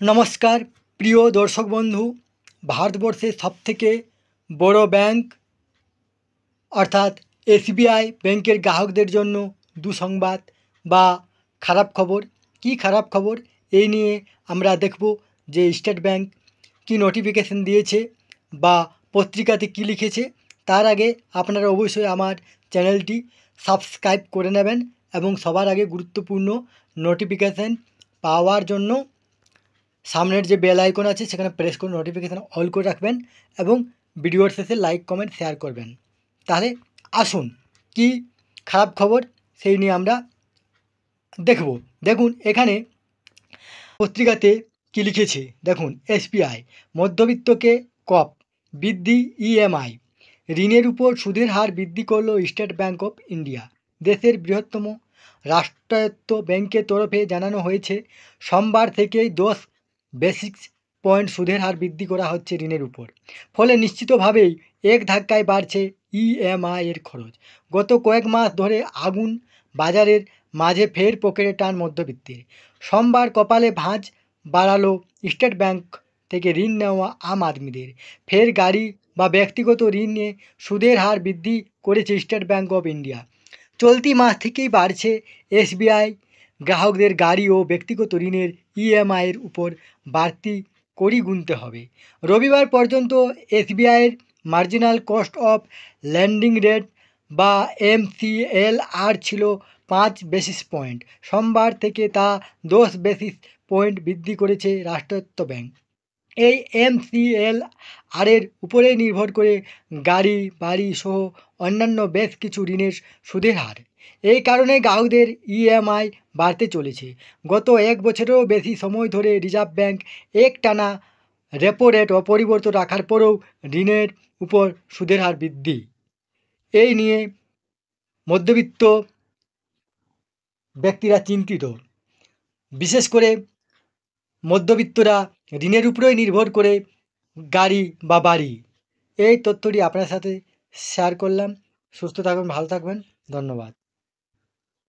নমস্কার প্রিয় দর্শক বন্ধু। ভারতবর্ষের সবথেকে বড় ব্যাংক অর্থাৎ এসবিআই ব্যাংকের গ্রাহকদের জন্য দুঃসংবাদ বা খারাপ খবর। কি খারাপ খবর এই নিয়ে আমরা দেখব যে স্টেট ব্যাংক কি নোটিফিকেশন দিয়েছে বা পত্রিকাতে কি লিখেছে। তার আগে আপনারা অবশ্যই আমার চ্যানেলটি সাবস্ক্রাইব করে নেবেন এবং সবার আগে গুরুত্বপূর্ণ নোটিফিকেশান পাওয়ার জন্য সামনের যে বেল আইকন আছে সেখানে প্রেস করে নোটিফিকেশান অল করে রাখবেন এবং ভিডিওর শেষে লাইক কমেন্ট শেয়ার করবেন। তাহলে আসুন কি খারাপ খবর সেই নিয়ে আমরা দেখব। দেখুন এখানে পত্রিকাতে কী লিখেছে দেখুন। এসবিআই মধ্যবিত্তকে কপ বৃদ্ধি ইএমআই ঋণের উপর সুদের হার বৃদ্ধি করল স্টেট ব্যাংক অফ ইন্ডিয়া। দেশের বৃহত্তম রাষ্ট্রায়ত্ত ব্যাংকের তরফে জানানো হয়েছে সোমবার থেকেই 10 বেসিস পয়েন্ট সুদের হার বৃদ্ধি করা হচ্ছে ঋণের উপর। ফলে নিশ্চিতভাবেই এক ধাক্কায় বাড়ছে ইএমআই এর খরচ। গত কয়েক মাস ধরে আগুন বাজারের মাঝে ফের পকেটে টান মধ্যবিত্তের। সোমবার কপালে ভাঁজ বাড়ালো স্টেট ব্যাংক থেকে ঋণ নেওয়া আম আদমিদের। ফের গাড়ি বা ব্যক্তিগত ঋণে সুদের হার বৃদ্ধি করেছে স্টেট ব্যাংক অফ ইন্ডিয়া। চলতি মাস থেকেই বাড়ছে এসবিআই গ্রাহকদের গাড়ি ও ব্যক্তিগত ঋণের ইএমআইয়ের উপর বাড়তি কড়ি গুনতে হবে। রবিবার পর্যন্ত এসবিআইয়ের marginal cost of lending rate বা MCLR ছিল 5 বেসিস পয়েন্ট। সোমবার থেকে তা 10 বেসিস পয়েন্ট বৃদ্ধি করেছে রাষ্ট্রায়ত্ত ব্যাংক। এই MCLR-এর উপরেই নির্ভর করে গাড়ি বাড়ি সহ অন্যান্য বেশ কিছু ঋণের সুদের হার। এই কারণে গ্রাহকদের ইএমআই বাড়তে চলেছে। গত এক বছরেরও বেশি সময় ধরে রিজার্ভ ব্যাংক একটানা রেপো রেট অপরিবর্তিত রাখার পরেও ঋণের উপর সুদের হার বৃদ্ধি। এই নিয়ে মধ্যবিত্ত ব্যক্তিরা চিন্তিত। বিশেষ করে মধ্যবিত্তরা ঋণের উপরেই নির্ভর করে গাড়ি বা বাড়ি। এই তথ্যটি আপনার সাথে শেয়ার করলাম। সুস্থ থাকবেন, ভালো থাকবেন। ধন্যবাদ।